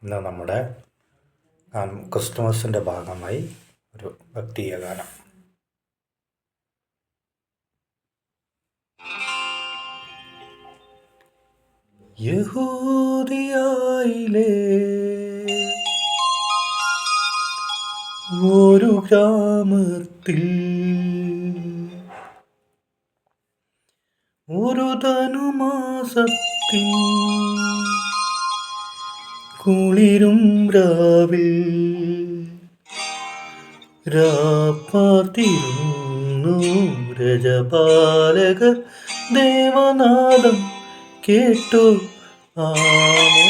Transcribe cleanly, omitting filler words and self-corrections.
ഇന്ന് നമ്മുടെ ക്രിസ്തുമസിൻ്റെ ഭാഗമായി ഒരു ഭക്തിയ ഗാനം. യഹൂദിയായിലെ ഒരു ഗ്രാമത്തിൽ ഒരു ധനുമാസത്തിൻ കുളിരും രാവിൽ രാപ്പാർത്തിരുന്നു രജപാലകർ ദേവനാദം കേട്ടു ആമോ